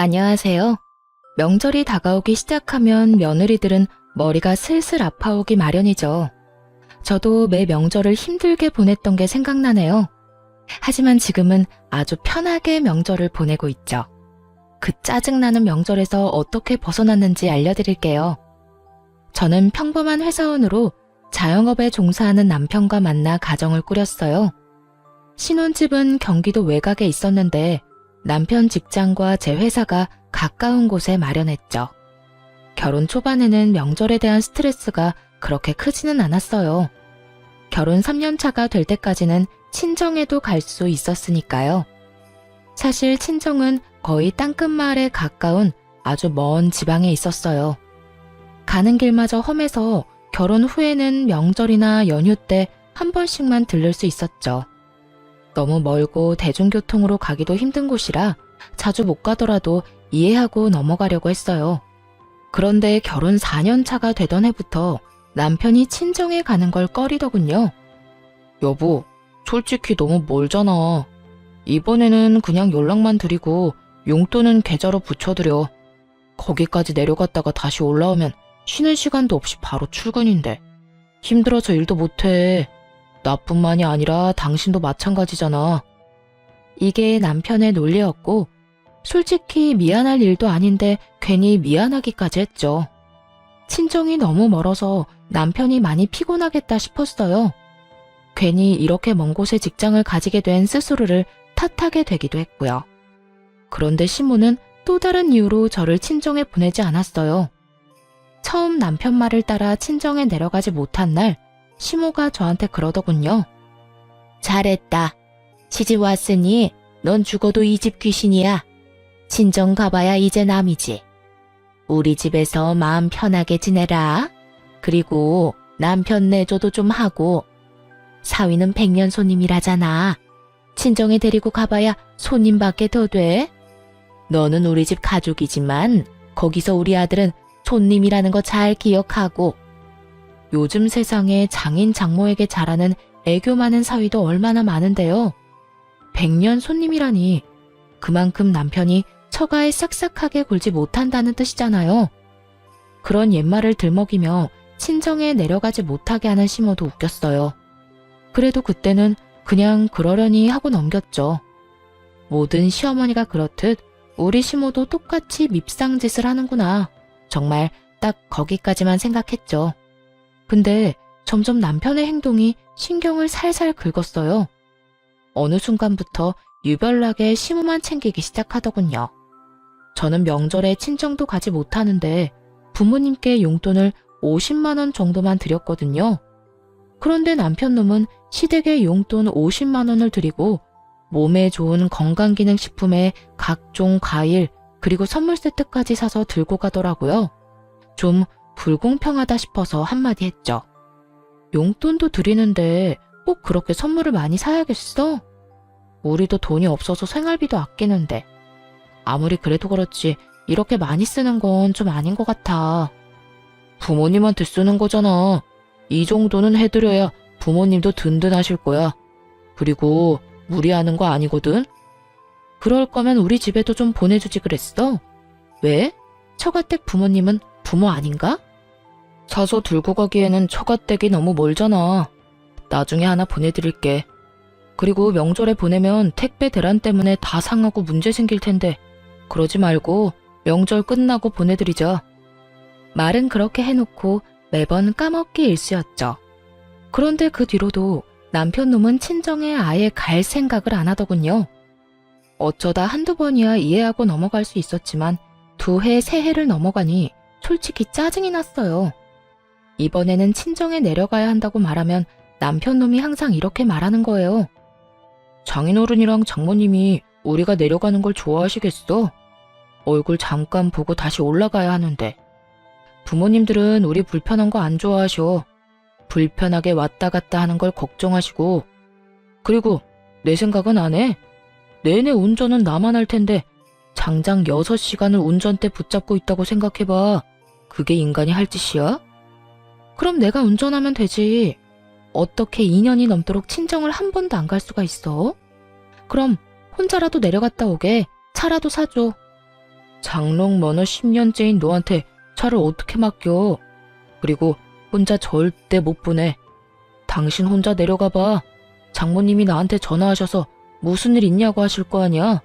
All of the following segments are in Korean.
안녕하세요. 명절이 다가오기 시작하면 며느리들은 머리가 슬슬 아파오기 마련이죠. 저도 매 명절을 힘들게 보냈던 게 생각나네요. 하지만 지금은 아주 편하게 명절을 보내고 있죠. 그 짜증나는 명절에서 어떻게 벗어났는지 알려드릴게요. 저는 평범한 회사원으로 자영업에 종사하는 남편과 만나 가정을 꾸렸어요. 신혼집은 경기도 외곽에 있었는데 남편 직장과 제 회사가 가까운 곳에 마련했죠. 결혼 초반에는 명절에 대한 스트레스가 그렇게 크지는 않았어요. 결혼 3년 차가 될 때까지는 친정에도 갈 수 있었으니까요. 사실 친정은 거의 땅끝마을에 가까운 아주 먼 지방에 있었어요. 가는 길마저 험해서 결혼 후에는 명절이나 연휴 때 한 번씩만 들를 수 있었죠. 너무 멀고 대중교통으로 가기도 힘든 곳이라 자주 못 가더라도 이해하고 넘어가려고 했어요. 그런데 결혼 4년 차가 되던 해부터 남편이 친정에 가는 걸 꺼리더군요. 여보, 솔직히 너무 멀잖아. 이번에는 그냥 연락만 드리고 용돈은 계좌로 붙여드려. 거기까지 내려갔다가 다시 올라오면 쉬는 시간도 없이 바로 출근인데 힘들어서 일도 못해. 나뿐만이 아니라 당신도 마찬가지잖아. 이게 남편의 논리였고 솔직히 미안할 일도 아닌데 괜히 미안하기까지 했죠. 친정이 너무 멀어서 남편이 많이 피곤하겠다 싶었어요. 괜히 이렇게 먼 곳에 직장을 가지게 된 스스로를 탓하게 되기도 했고요. 그런데 시모는 또 다른 이유로 저를 친정에 보내지 않았어요. 처음 남편 말을 따라 친정에 내려가지 못한 날 시모가 저한테 그러더군요. 잘했다. 시집 왔으니 넌 죽어도 이 집 귀신이야. 친정 가봐야 이제 남이지. 우리 집에서 마음 편하게 지내라. 그리고 남편 내조도 좀 하고. 사위는 백년 손님이라잖아. 친정에 데리고 가봐야 손님밖에 더 돼. 너는 우리 집 가족이지만 거기서 우리 아들은 손님이라는 거 잘 기억하고. 요즘 세상에 장인 장모에게 잘하는 애교 많은 사위도 얼마나 많은데요. 백년 손님이라니 그만큼 남편이 처가에 싹싹하게 굴지 못한다는 뜻이잖아요. 그런 옛말을 들먹이며 친정에 내려가지 못하게 하는 시모도 웃겼어요. 그래도 그때는 그냥 그러려니 하고 넘겼죠. 모든 시어머니가 그렇듯 우리 시모도 똑같이 밉상짓을 하는구나. 정말 딱 거기까지만 생각했죠. 근데 점점 남편의 행동이 신경을 살살 긁었어요. 어느 순간부터 유별나게 시모만 챙기기 시작하더군요. 저는 명절에 친정도 가지 못하는데 부모님께 용돈을 50만 원 정도만 드렸거든요. 그런데 남편 놈은 시댁에 용돈 50만 원을 드리고 몸에 좋은 건강기능식품에 각종 과일 그리고 선물 세트까지 사서 들고 가더라고요. 좀 불공평하다 싶어서 한마디 했죠. 용돈도 드리는데 꼭 그렇게 선물을 많이 사야겠어? 우리도 돈이 없어서 생활비도 아끼는데. 아무리 그래도 그렇지 이렇게 많이 쓰는 건 좀 아닌 것 같아. 부모님한테 쓰는 거잖아. 이 정도는 해드려야 부모님도 든든하실 거야. 그리고 무리하는 거 아니거든? 그럴 거면 우리 집에도 좀 보내주지 그랬어? 왜? 처가댁 부모님은 부모 아닌가? 사서 들고 가기에는 처가댁이 너무 멀잖아. 나중에 하나 보내드릴게. 그리고 명절에 보내면 택배 대란 때문에 다 상하고 문제 생길 텐데 그러지 말고 명절 끝나고 보내드리자. 말은 그렇게 해놓고 매번 까먹기 일쑤였죠. 그런데 그 뒤로도 남편 놈은 친정에 아예 갈 생각을 안 하더군요. 어쩌다 한두 번이야 이해하고 넘어갈 수 있었지만 2해, 3해를 넘어가니 솔직히 짜증이 났어요. 이번에는 친정에 내려가야 한다고 말하면 남편 놈이 항상 이렇게 말하는 거예요. 장인어른이랑 장모님이 우리가 내려가는 걸 좋아하시겠어? 얼굴 잠깐 보고 다시 올라가야 하는데. 부모님들은 우리 불편한 거 안 좋아하셔. 불편하게 왔다 갔다 하는 걸 걱정하시고. 그리고 내 생각은 안 해. 내내 운전은 나만 할 텐데 장장 6시간을 운전대 붙잡고 있다고 생각해봐. 그게 인간이 할 짓이야? 그럼 내가 운전하면 되지. 어떻게 2년이 넘도록 친정을 한 번도 안 갈 수가 있어? 그럼 혼자라도 내려갔다 오게 차라도 사줘. 장롱 면허 10년째인 너한테 차를 어떻게 맡겨? 그리고 혼자 절대 못 보내. 당신 혼자 내려가 봐. 장모님이 나한테 전화하셔서 무슨 일 있냐고 하실 거 아니야?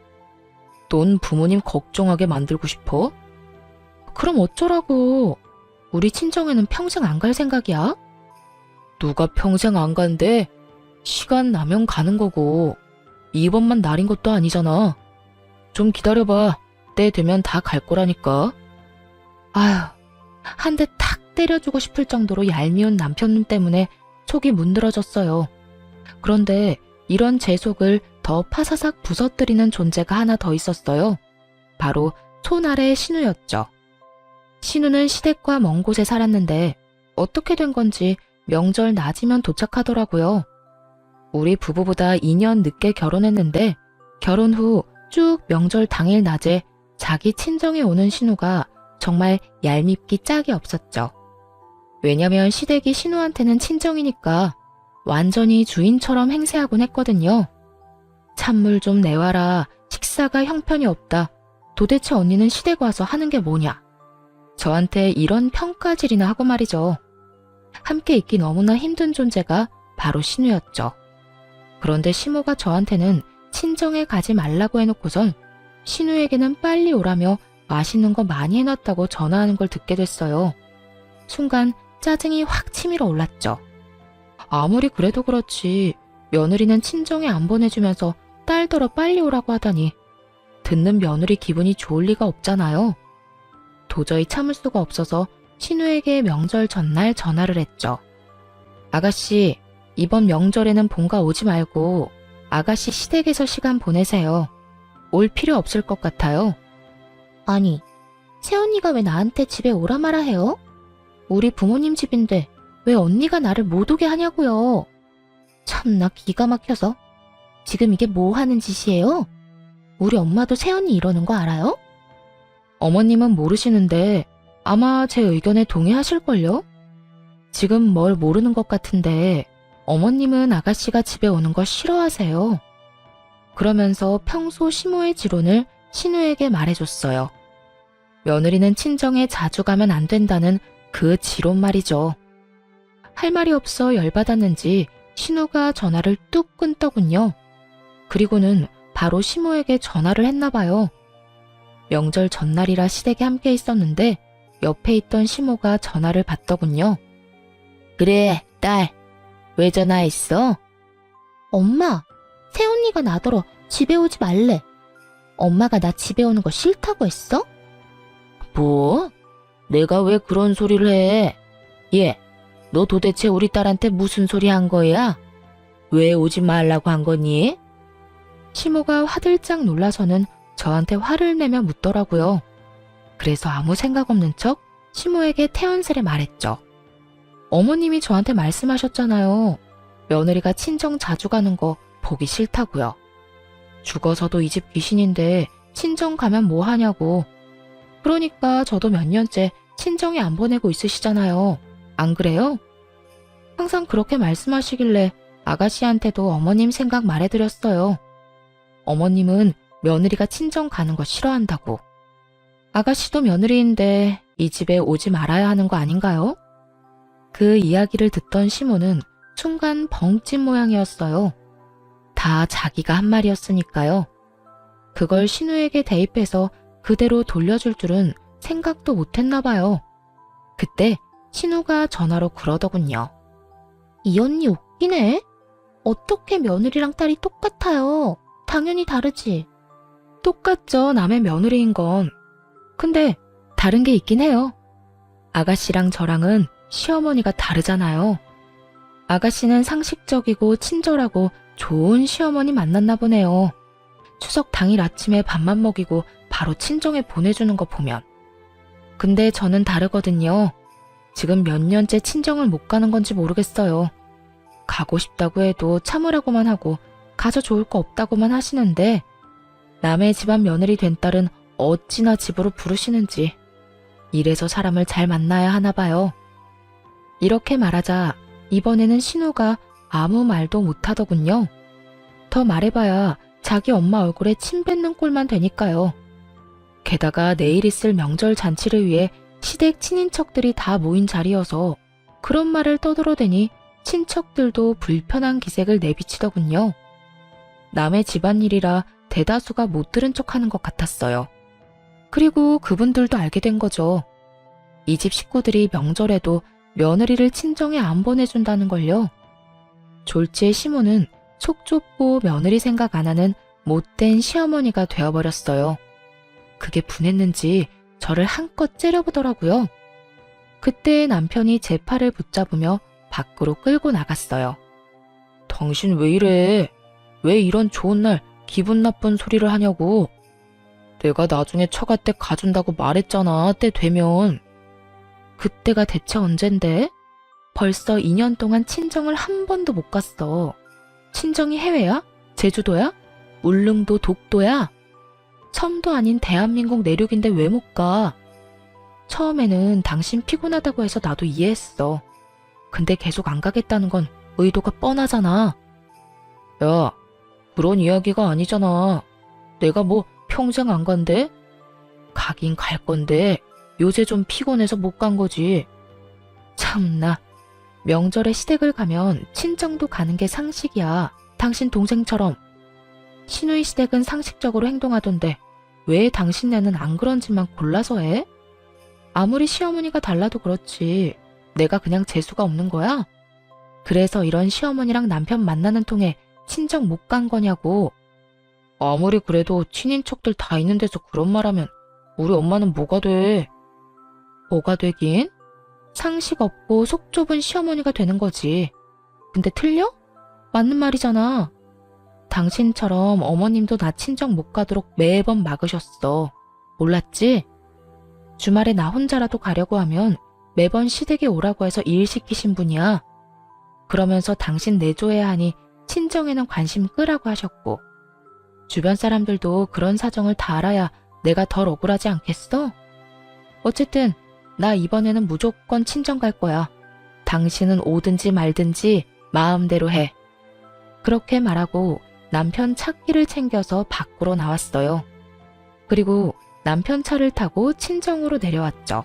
넌 부모님 걱정하게 만들고 싶어? 그럼 어쩌라고. 우리 친정에는 평생 안 갈 생각이야? 누가 평생 안 간대? 시간 나면 가는 거고. 이번만 날인 것도 아니잖아. 좀 기다려봐. 때 되면 다 갈 거라니까. 아휴, 한 대 탁 때려주고 싶을 정도로 얄미운 남편놈 때문에 속이 문드러졌어요. 그런데 이런 제 속을 더 파사삭 부서뜨리는 존재가 하나 더 있었어요. 바로 손 아래의 신우였죠. 신우는 시댁과 먼 곳에 살았는데 어떻게 된 건지 명절 낮이면 도착하더라고요. 우리 부부보다 2년 늦게 결혼했는데 결혼 후 쭉 명절 당일 낮에 자기 친정에 오는 신우가 정말 얄밉기 짝이 없었죠. 왜냐면 시댁이 신우한테는 친정이니까 완전히 주인처럼 행세하곤 했거든요. 찬물 좀 내와라. 식사가 형편이 없다. 도대체 언니는 시댁 와서 하는 게 뭐냐. 저한테 이런 평가질이나 하고 말이죠. 함께 있기 너무나 힘든 존재가 바로 신우였죠. 그런데 시모가 저한테는 친정에 가지 말라고 해놓고선 신우에게는 빨리 오라며 맛있는 거 많이 해놨다고 전화하는 걸 듣게 됐어요. 순간 짜증이 확 치밀어 올랐죠. 아무리 그래도 그렇지 며느리는 친정에 안 보내주면서 딸더러 빨리 오라고 하다니 듣는 며느리 기분이 좋을 리가 없잖아요. 도저히 참을 수가 없어서 신우에게 명절 전날 전화를 했죠. 아가씨, 이번 명절에는 본가 오지 말고 아가씨 시댁에서 시간 보내세요. 올 필요 없을 것 같아요. 아니, 새언니가 왜 나한테 집에 오라 마라 해요? 우리 부모님 집인데 왜 언니가 나를 못 오게 하냐고요. 참나 기가 막혀서. 지금 이게 뭐 하는 짓이에요? 우리 엄마도 새언니 이러는 거 알아요? 어머님은 모르시는데 아마 제 의견에 동의하실걸요? 지금 뭘 모르는 것 같은데 어머님은 아가씨가 집에 오는 거 싫어하세요. 그러면서 평소 시모의 지론을 신우에게 말해줬어요. 며느리는 친정에 자주 가면 안 된다는 그 지론 말이죠. 할 말이 없어 열받았는지 신우가 전화를 뚝 끊더군요. 그리고는 바로 시모에게 전화를 했나 봐요. 명절 전날이라 시댁에 함께 있었는데 옆에 있던 시모가 전화를 받더군요. 그래, 딸. 왜 전화했어? 엄마, 새언니가 나더러 집에 오지 말래. 엄마가 나 집에 오는 거 싫다고 했어? 뭐? 내가 왜 그런 소리를 해? 얘, 너 도대체 우리 딸한테 무슨 소리 한 거야? 왜 오지 말라고 한 거니? 시모가 화들짝 놀라서는 저한테 화를 내며 묻더라고요. 그래서 아무 생각 없는 척 시모에게 태연스레 말했죠. 어머님이 저한테 말씀하셨잖아요. 며느리가 친정 자주 가는 거 보기 싫다고요. 죽어서도 이 집 귀신인데 친정 가면 뭐 하냐고. 그러니까 저도 몇 년째 친정에 안 보내고 있으시잖아요. 안 그래요? 항상 그렇게 말씀하시길래 아가씨한테도 어머님 생각 말해드렸어요. 어머님은 며느리가 친정 가는 거 싫어한다고. 아가씨도 며느리인데 이 집에 오지 말아야 하는 거 아닌가요? 그 이야기를 듣던 시모는 순간 벙찐 모양이었어요. 다 자기가 한 말이었으니까요. 그걸 신우에게 대입해서 그대로 돌려줄 줄은 생각도 못했나 봐요. 그때 신우가 전화로 그러더군요. 이 언니 웃기네. 어떻게 며느리랑 딸이 똑같아요. 당연히 다르지. 똑같죠, 남의 며느리인 건. 근데 다른 게 있긴 해요. 아가씨랑 저랑은 시어머니가 다르잖아요. 아가씨는 상식적이고 친절하고 좋은 시어머니 만났나 보네요. 추석 당일 아침에 밥만 먹이고 바로 친정에 보내주는 거 보면. 근데 저는 다르거든요. 지금 몇 년째 친정을 못 가는 건지 모르겠어요. 가고 싶다고 해도 참으라고만 하고 가서 좋을 거 없다고만 하시는데 남의 집안 며느리 된 딸은 어찌나 집으로 부르시는지. 이래서 사람을 잘 만나야 하나 봐요. 이렇게 말하자 이번에는 신우가 아무 말도 못하더군요. 더 말해봐야 자기 엄마 얼굴에 침 뱉는 꼴만 되니까요. 게다가 내일 있을 명절 잔치를 위해 시댁 친인척들이 다 모인 자리여서 그런 말을 떠들어대니 친척들도 불편한 기색을 내비치더군요. 남의 집안일이라 대다수가 못 들은 척하는 것 같았어요. 그리고 그분들도 알게 된 거죠. 이 집 식구들이 명절에도 며느리를 친정에 안 보내준다는 걸요. 졸지의 시모는 속 좁고 며느리 생각 안 하는 못된 시어머니가 되어버렸어요. 그게 분했는지 저를 한껏 째려보더라고요. 그때 남편이 제 팔을 붙잡으며 밖으로 끌고 나갔어요. 당신 왜 이래? 왜 이런 좋은 날 기분 나쁜 소리를 하냐고. 내가 나중에 처가 때 가준다고 말했잖아, 때 되면. 그때가 대체 언젠데? 벌써 2년 동안 친정을 한 번도 못 갔어. 친정이 해외야? 제주도야? 울릉도, 독도야? 섬도 아닌 대한민국 내륙인데 왜 못 가? 처음에는 당신 피곤하다고 해서 나도 이해했어. 근데 계속 안 가겠다는 건 의도가 뻔하잖아. 야, 그런 이야기가 아니잖아. 내가 뭐 평생 안 간대? 가긴 갈 건데 요새 좀 피곤해서 못 간 거지. 참나. 명절에 시댁을 가면 친정도 가는 게 상식이야. 당신 동생처럼. 시누이 시댁은 상식적으로 행동하던데 왜 당신네는 안 그런지만 골라서 해? 아무리 시어머니가 달라도 그렇지. 내가 그냥 재수가 없는 거야? 그래서 이런 시어머니랑 남편 만나는 통에 친정 못 간 거냐고. 아무리 그래도 친인척들 다 있는 데서 그런 말하면 우리 엄마는 뭐가 돼? 뭐가 되긴? 상식 없고 속 좁은 시어머니가 되는 거지. 근데 틀려? 맞는 말이잖아. 당신처럼 어머님도 나 친정 못 가도록 매번 막으셨어. 몰랐지? 주말에 나 혼자라도 가려고 하면 매번 시댁에 오라고 해서 일 시키신 분이야. 그러면서 당신 내조해야 하니 친정에는 관심 끄라고 하셨고. 주변 사람들도 그런 사정을 다 알아야 내가 덜 억울하지 않겠어? 어쨌든 나 이번에는 무조건 친정 갈 거야. 당신은 오든지 말든지 마음대로 해. 그렇게 말하고 남편 차키를 챙겨서 밖으로 나왔어요. 그리고 남편 차를 타고 친정으로 내려왔죠.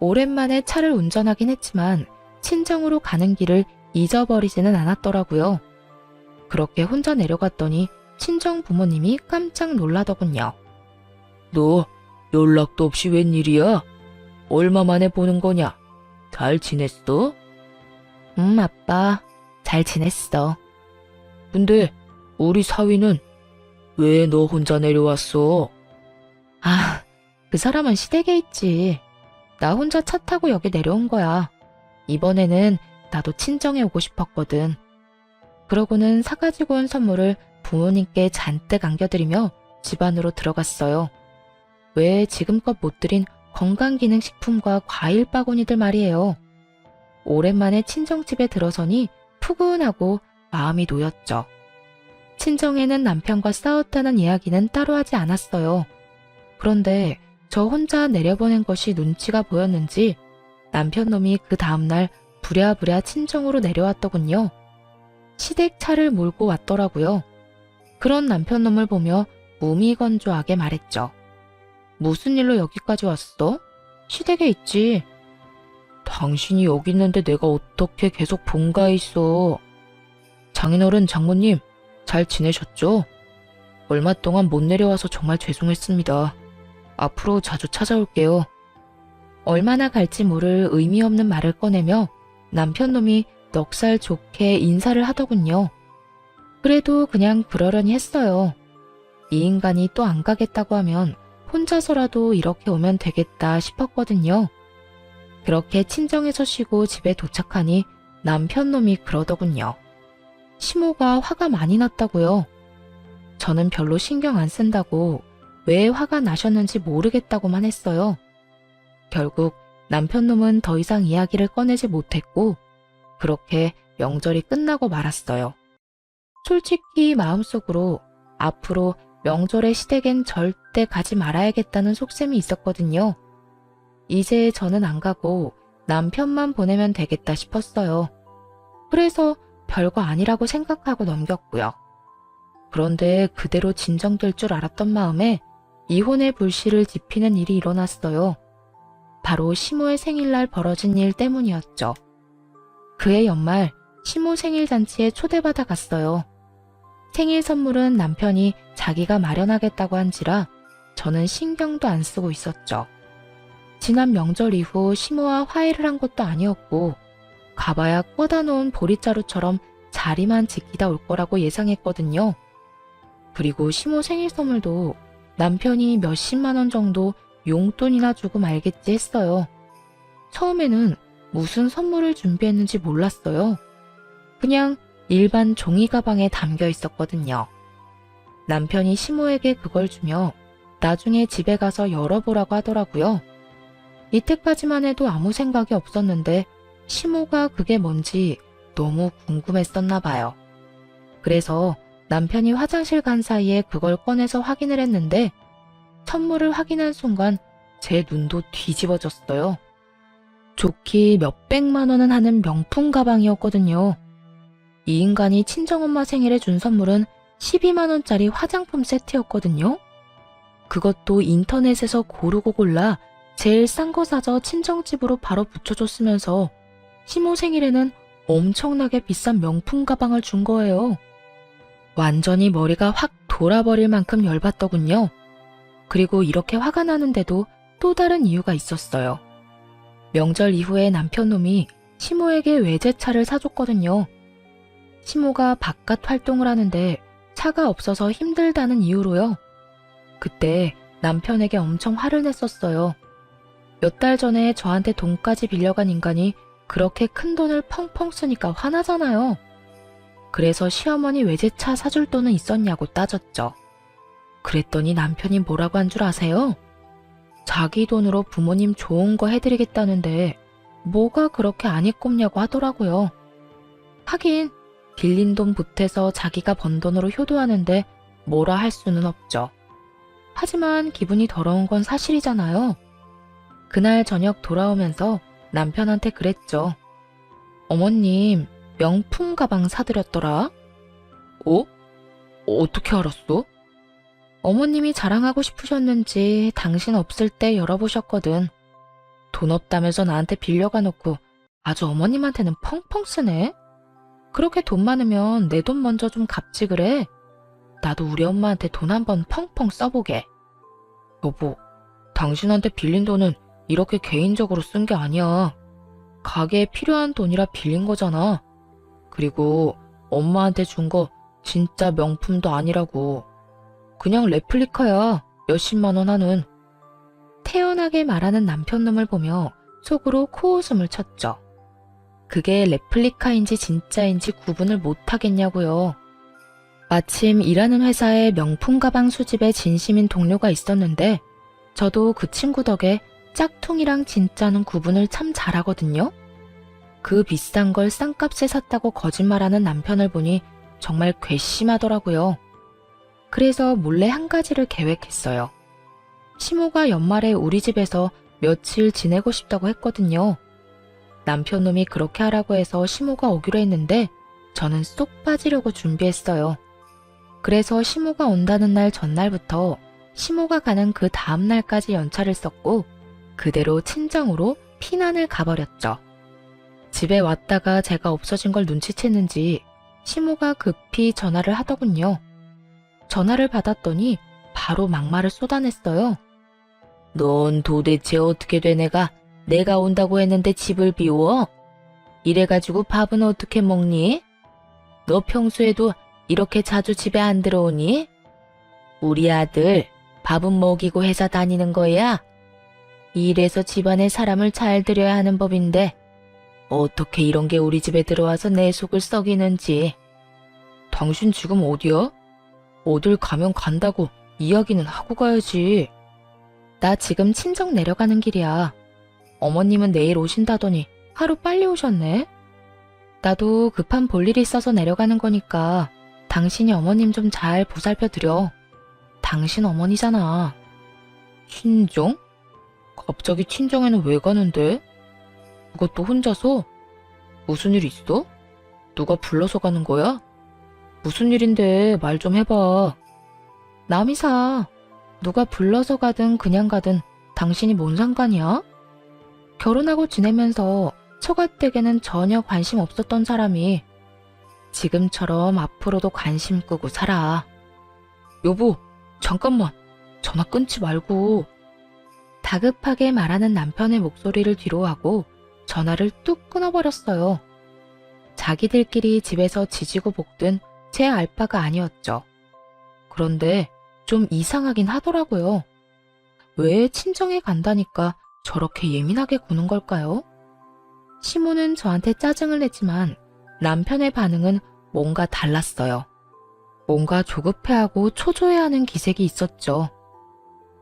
오랜만에 차를 운전하긴 했지만 친정으로 가는 길을 잊어버리지는 않았더라고요. 그렇게 혼자 내려갔더니 친정 부모님이 깜짝 놀라더군요. 너 연락도 없이 웬일이야? 얼마 만에 보는 거냐? 잘 지냈어? 아빠. 잘 지냈어. 근데 우리 사위는 왜 너 혼자 내려왔어? 아, 그 사람은 시댁에 있지. 나 혼자 차 타고 여기 내려온 거야. 이번에는 나도 친정에 오고 싶었거든. 그러고는 사가지고 온 선물을 부모님께 잔뜩 안겨드리며 집 안으로 들어갔어요. 왜 지금껏 못 드린 건강기능식품과 과일 바구니들 말이에요. 오랜만에 친정집에 들어서니 푸근하고 마음이 놓였죠. 친정에는 남편과 싸웠다는 이야기는 따로 하지 않았어요. 그런데 저 혼자 내려보낸 것이 눈치가 보였는지 남편 놈이 그 다음날 부랴부랴 친정으로 내려왔더군요. 시댁 차를 몰고 왔더라고요. 그런 남편 놈을 보며 무미건조하게 말했죠. 무슨 일로 여기까지 왔어? 시댁에 있지. 당신이 여기 있는데 내가 어떻게 계속 본가에 있어. 장인어른, 장모님 잘 지내셨죠? 얼마 동안 못 내려와서 정말 죄송했습니다. 앞으로 자주 찾아올게요. 얼마나 갈지 모를 의미 없는 말을 꺼내며 남편 놈이 넉살 좋게 인사를 하더군요. 그래도 그냥 그러려니 했어요. 이 인간이 또 안 가겠다고 하면 혼자서라도 이렇게 오면 되겠다 싶었거든요. 그렇게 친정에서 쉬고 집에 도착하니 남편 놈이 그러더군요. 시모가 화가 많이 났다고요. 저는 별로 신경 안 쓴다고 왜 화가 나셨는지 모르겠다고만 했어요. 결국 남편 놈은 더 이상 이야기를 꺼내지 못했고 그렇게 명절이 끝나고 말았어요. 솔직히 마음속으로 앞으로 명절에 시댁엔 절대 가지 말아야겠다는 속셈이 있었거든요. 이제 저는 안 가고 남편만 보내면 되겠다 싶었어요. 그래서 별거 아니라고 생각하고 넘겼고요. 그런데 그대로 진정될 줄 알았던 마음에 이혼의 불씨를 지피는 일이 일어났어요. 바로 시모의 생일날 벌어진 일 때문이었죠. 그해 연말 시모 생일 잔치에 초대받아 갔어요. 생일 선물은 남편이 자기가 마련하겠다고 한지라 저는 신경도 안 쓰고 있었죠. 지난 명절 이후 시모와 화해를 한 것도 아니었고 가봐야 꽂아 놓은 보리자루처럼 자리만 지키다 올 거라고 예상했거든요. 그리고 시모 생일 선물도 남편이 몇십만 원 정도 용돈이나 주고 말겠지 했어요. 처음에는 무슨 선물을 준비했는지 몰랐어요. 그냥 일반 종이 가방에 담겨 있었거든요. 남편이 시모에게 그걸 주며 나중에 집에 가서 열어보라고 하더라고요. 이때까지만 해도 아무 생각이 없었는데 시모가 그게 뭔지 너무 궁금했었나 봐요. 그래서 남편이 화장실 간 사이에 그걸 꺼내서 확인을 했는데 선물을 확인한 순간 제 눈도 뒤집어졌어요. 좋기 몇백만 원은 하는 명품 가방이었거든요. 이 인간이 친정엄마 생일에 준 선물은 12만 원짜리 화장품 세트였거든요. 그것도 인터넷에서 고르고 골라 제일 싼 거 사서 친정집으로 바로 붙여줬으면서 시모 생일에는 엄청나게 비싼 명품 가방을 준 거예요. 완전히 머리가 확 돌아버릴 만큼 열받더군요. 그리고 이렇게 화가 나는데도 또 다른 이유가 있었어요. 명절 이후에 남편놈이 시모에게 외제차를 사줬거든요. 시모가 바깥 활동을 하는데 차가 없어서 힘들다는 이유로요. 그때 남편에게 엄청 화를 냈었어요. 몇 달 전에 저한테 돈까지 빌려간 인간이 그렇게 큰 돈을 펑펑 쓰니까 화나잖아요. 그래서 시어머니 외제차 사줄 돈은 있었냐고 따졌죠. 그랬더니 남편이 뭐라고 한 줄 아세요? 자기 돈으로 부모님 좋은 거 해드리겠다는데 뭐가 그렇게 안이 꼽냐고 하더라고요. 하긴 빌린 돈 보태서 자기가 번 돈으로 효도하는데 뭐라 할 수는 없죠. 하지만 기분이 더러운 건 사실이잖아요. 그날 저녁 돌아오면서 남편한테 그랬죠. 어머님, 명품 가방 사드렸더라? 어? 어떻게 알았어? 어머님이 자랑하고 싶으셨는지 당신 없을 때 열어보셨거든. 돈 없다면서 나한테 빌려가 놓고 아주 어머님한테는 펑펑 쓰네? 그렇게 돈 많으면 내 돈 먼저 좀 갚지 그래? 나도 우리 엄마한테 돈 한번 펑펑 써보게. 여보, 당신한테 빌린 돈은 이렇게 개인적으로 쓴 게 아니야. 가게에 필요한 돈이라 빌린 거잖아. 그리고 엄마한테 준 거 진짜 명품도 아니라고. 그냥 레플리카야. 몇십만 원 하는. 태연하게 말하는 남편놈을 보며 속으로 코웃음을 쳤죠. 그게 레플리카인지 진짜인지 구분을 못하겠냐고요. 마침 일하는 회사에 명품 가방 수집에 진심인 동료가 있었는데 저도 그 친구 덕에 짝퉁이랑 진짜는 구분을 참 잘하거든요. 그 비싼 걸 싼값에 샀다고 거짓말하는 남편을 보니 정말 괘씸하더라고요. 그래서 몰래 한 가지를 계획했어요. 시모가 연말에 우리 집에서 며칠 지내고 싶다고 했거든요. 남편놈이 그렇게 하라고 해서 시모가 오기로 했는데 저는 쏙 빠지려고 준비했어요. 그래서 시모가 온다는 날 전날부터 시모가 가는 그 다음 날까지 연차를 썼고 그대로 친정으로 피난을 가버렸죠. 집에 왔다가 제가 없어진 걸 눈치챘는지 시모가 급히 전화를 하더군요. 전화를 받았더니 바로 막말을 쏟아냈어요. 넌 도대체 어떻게 된 애가 내가 온다고 했는데 집을 비워? 이래가지고 밥은 어떻게 먹니? 너 평소에도 이렇게 자주 집에 안 들어오니? 우리 아들 밥은 먹이고 회사 다니는 거야? 이래서 집안에 사람을 잘 들여야 하는 법인데 어떻게 이런 게 우리 집에 들어와서 내 속을 썩이는지. 당신 지금 어디야? 어딜 가면 간다고 이야기는 하고 가야지. 나 지금 친정 내려가는 길이야. 어머님은 내일 오신다더니 하루 빨리 오셨네. 나도 급한 볼일이 있어서 내려가는 거니까 당신이 어머님 좀 잘 보살펴드려. 당신 어머니잖아. 친정? 갑자기 친정에는 왜 가는데? 그것도 혼자서? 무슨 일 있어? 누가 불러서 가는 거야? 무슨 일인데 말 좀 해봐. 남이사. 누가 불러서 가든 그냥 가든 당신이 뭔 상관이야? 결혼하고 지내면서 처가댁에는 전혀 관심 없었던 사람이 지금처럼 앞으로도 관심 끄고 살아. 여보, 잠깐만. 전화 끊지 말고. 다급하게 말하는 남편의 목소리를 뒤로하고 전화를 뚝 끊어버렸어요. 자기들끼리 집에서 지지고 볶든 제 알바가 아니었죠. 그런데 좀 이상하긴 하더라고요. 왜 친정에 간다니까 저렇게 예민하게 구는 걸까요? 시모는 저한테 짜증을 냈지만 남편의 반응은 뭔가 달랐어요. 뭔가 조급해하고 초조해하는 기색이 있었죠.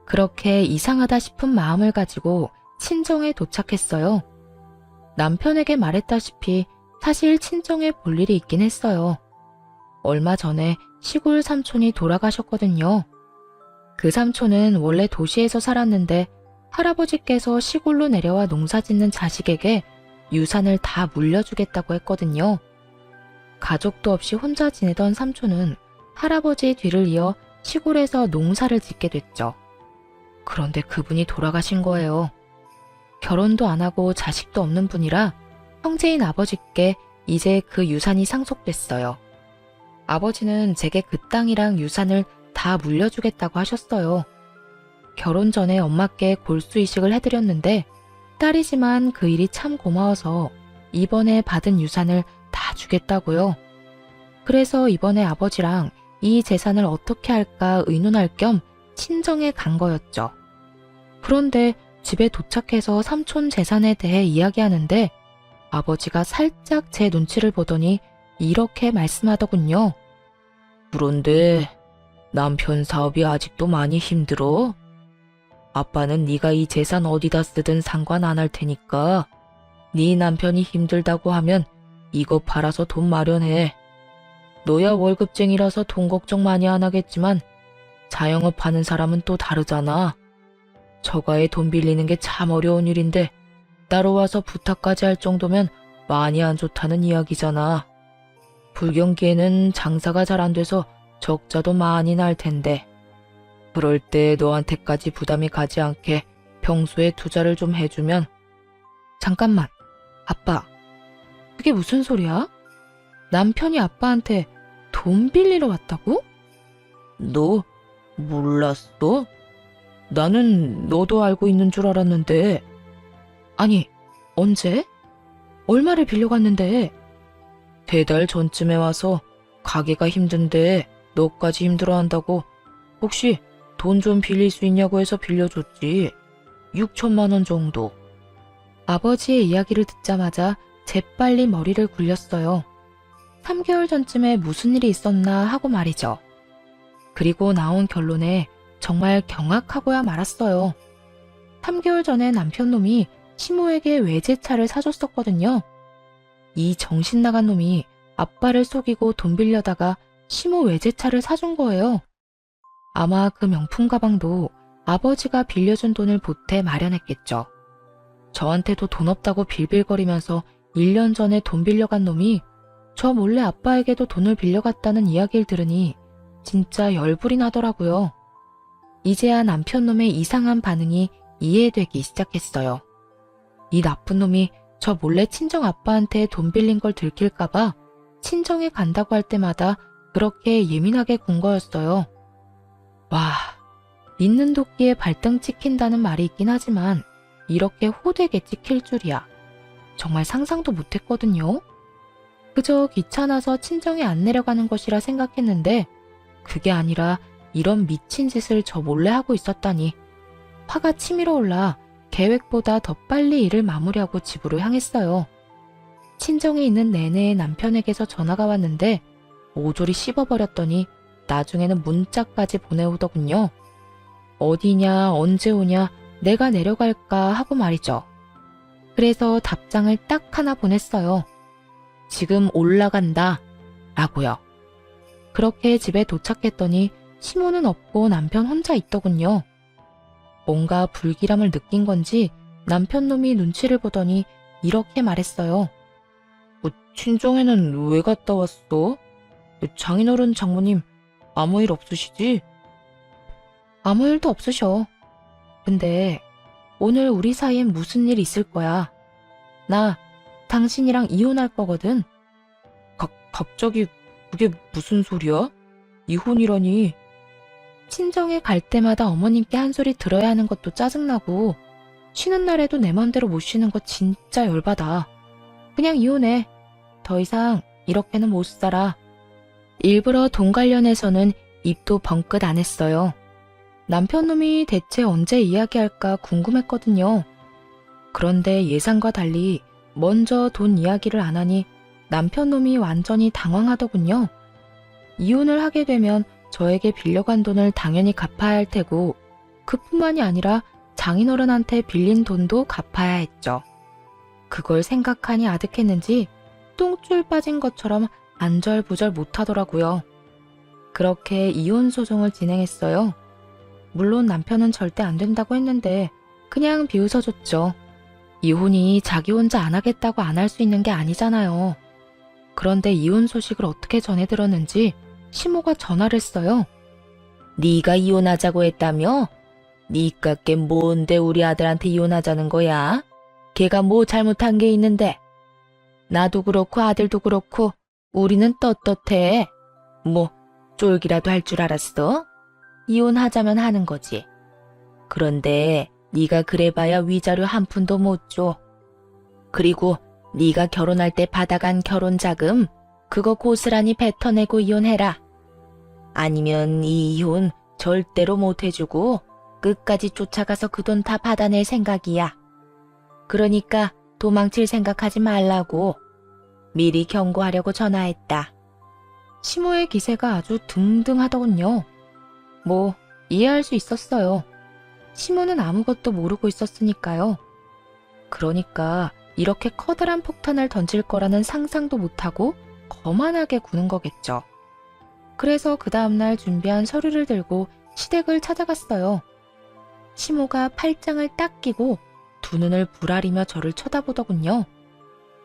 그렇게 이상하다 싶은 마음을 가지고 친정에 도착했어요. 남편에게 말했다시피 사실 친정에 볼 일이 있긴 했어요. 얼마 전에 시골 삼촌이 돌아가셨거든요. 그 삼촌은 원래 도시에서 살았는데 할아버지께서 시골로 내려와 농사 짓는 자식에게 유산을 다 물려주겠다고 했거든요. 가족도 없이 혼자 지내던 삼촌은 할아버지 뒤를 이어 시골에서 농사를 짓게 됐죠. 그런데 그분이 돌아가신 거예요. 결혼도 안 하고 자식도 없는 분이라 형제인 아버지께 이제 그 유산이 상속됐어요. 아버지는 제게 그 땅이랑 유산을 다 물려주겠다고 하셨어요. 결혼 전에 엄마께 골수 이식을 해드렸는데 딸이지만 그 일이 참 고마워서 이번에 받은 유산을 다 주겠다고요. 그래서 이번에 아버지랑 이 재산을 어떻게 할까 의논할 겸 친정에 간 거였죠. 그런데 집에 도착해서 삼촌 재산에 대해 이야기하는데 아버지가 살짝 제 눈치를 보더니 이렇게 말씀하더군요. 그런데 남편 사업이 아직도 많이 힘들어? 아빠는 네가 이 재산 어디다 쓰든 상관 안 할 테니까 네 남편이 힘들다고 하면 이거 팔아서 돈 마련해. 너야 월급쟁이라서 돈 걱정 많이 안 하겠지만 자영업 하는 사람은 또 다르잖아. 처가에 돈 빌리는 게 참 어려운 일인데 따로 와서 부탁까지 할 정도면 많이 안 좋다는 이야기잖아. 불경기에는 장사가 잘 안 돼서 적자도 많이 날 텐데 그럴 때 너한테까지 부담이 가지 않게 평소에 투자를 좀 해주면. 잠깐만, 아빠. 그게 무슨 소리야? 남편이 아빠한테 돈 빌리러 왔다고? 너 몰랐어? 나는 너도 알고 있는 줄 알았는데. 아니, 언제? 얼마를 빌려갔는데? 3달 전쯤에 와서 가게가 힘든데 너까지 힘들어한다고 혹시 돈 좀 빌릴 수 있냐고 해서 빌려줬지. 6천만 원 정도. 아버지의 이야기를 듣자마자 재빨리 머리를 굴렸어요. 3개월 전쯤에 무슨 일이 있었나 하고 말이죠. 그리고 나온 결론에 정말 경악하고야 말았어요. 3개월 전에 남편놈이 시모에게 외제차를 사줬었거든요. 이 정신 나간 놈이 아빠를 속이고 돈 빌려다가 시모 외제차를 사준 거예요. 아마 그 명품 가방도 아버지가 빌려준 돈을 보태 마련했겠죠. 저한테도 돈 없다고 빌빌거리면서 1년 전에 돈 빌려간 놈이 저 몰래 아빠에게도 돈을 빌려갔다는 이야기를 들으니 진짜 열불이 나더라고요. 이제야 남편놈의 이상한 반응이 이해되기 시작했어요. 이 나쁜 놈이 저 몰래 친정 아빠한테 돈 빌린 걸 들킬까봐 친정에 간다고 할 때마다 그렇게 예민하게 군 거였어요. 와, 있는 도끼에 발등 찍힌다는 말이 있긴 하지만 이렇게 호되게 찍힐 줄이야. 정말 상상도 못했거든요. 그저 귀찮아서 친정에 안 내려가는 것이라 생각했는데 그게 아니라 이런 미친 짓을 저 몰래 하고 있었다니. 화가 치밀어 올라 계획보다 더 빨리 일을 마무리하고 집으로 향했어요. 친정에 있는 내내 남편에게서 전화가 왔는데 모조리 씹어버렸더니 나중에는 문자까지 보내오더군요. 어디냐, 언제 오냐, 내가 내려갈까 하고 말이죠. 그래서 답장을 딱 하나 보냈어요. 지금 올라간다 라고요. 그렇게 집에 도착했더니 시모는 없고 남편 혼자 있더군요. 뭔가 불길함을 느낀 건지 남편놈이 눈치를 보더니 이렇게 말했어요. 친정에는 왜 갔다 왔어? 장인어른 장모님 아무 일 없으시지? 아무 일도 없으셔. 근데 오늘 우리 사이엔 무슨 일 있을 거야. 나 당신이랑 이혼할 거거든. 갑자기 그게 무슨 소리야? 이혼이라니. 친정에 갈 때마다 어머님께 한 소리 들어야 하는 것도 짜증나고 쉬는 날에도 내 맘대로 못 쉬는 거 진짜 열받아. 그냥 이혼해. 더 이상 이렇게는 못 살아. 일부러 돈 관련해서는 입도 벙긋 안 했어요. 남편 놈이 대체 언제 이야기할까 궁금했거든요. 그런데 예상과 달리 먼저 돈 이야기를 안 하니 남편 놈이 완전히 당황하더군요. 이혼을 하게 되면 저에게 빌려간 돈을 당연히 갚아야 할 테고 그뿐만이 아니라 장인어른한테 빌린 돈도 갚아야 했죠. 그걸 생각하니 아득했는지 똥줄 빠진 것처럼 안절부절 못하더라고요. 그렇게 이혼 소송을 진행했어요. 물론 남편은 절대 안 된다고 했는데 그냥 비웃어줬죠. 이혼이 자기 혼자 안 하겠다고 안 할 수 있는 게 아니잖아요. 그런데 이혼 소식을 어떻게 전해 들었는지 시모가 전화를 했어요. 네가 이혼하자고 했다며? 니깎게 뭔데 우리 아들한테 이혼하자는 거야? 걔가 뭐 잘못한 게 있는데? 나도 그렇고 아들도 그렇고 우리는 떳떳해. 뭐 쫄기라도 할 줄 알았어? 이혼하자면 하는 거지. 그런데 네가 그래봐야 위자료 한 푼도 못 줘. 그리고 네가 결혼할 때 받아간 결혼자금 그거 고스란히 뱉어내고 이혼해라. 아니면 이 이혼 절대로 못 해주고 끝까지 쫓아가서 그 돈 다 받아낼 생각이야. 그러니까 도망칠 생각하지 말라고 미리 경고하려고 전화했다. 시모의 기세가 아주 등등하더군요. 뭐 이해할 수 있었어요. 시모는 아무것도 모르고 있었으니까요. 그러니까 이렇게 커다란 폭탄을 던질 거라는 상상도 못하고 거만하게 구는 거겠죠. 그래서 그 다음날 준비한 서류를 들고 시댁을 찾아갔어요. 시모가 팔짱을 딱 끼고 두 눈을 부라리며 저를 쳐다보더군요.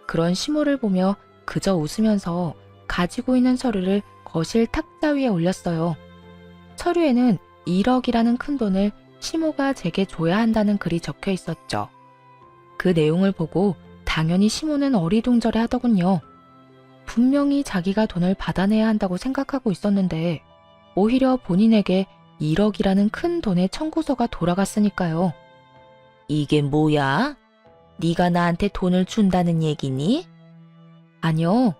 그런 시모를 보며 그저 웃으면서 가지고 있는 서류를 거실 탁자 위에 올렸어요. 서류에는 1억이라는 큰 돈을 시모가 제게 줘야 한다는 글이 적혀 있었죠. 그 내용을 보고 당연히 시모는 어리둥절해 하더군요. 분명히 자기가 돈을 받아내야 한다고 생각하고 있었는데 오히려 본인에게 1억이라는 큰 돈의 청구서가 돌아갔으니까요. 이게 뭐야? 네가 나한테 돈을 준다는 얘기니? 아니요.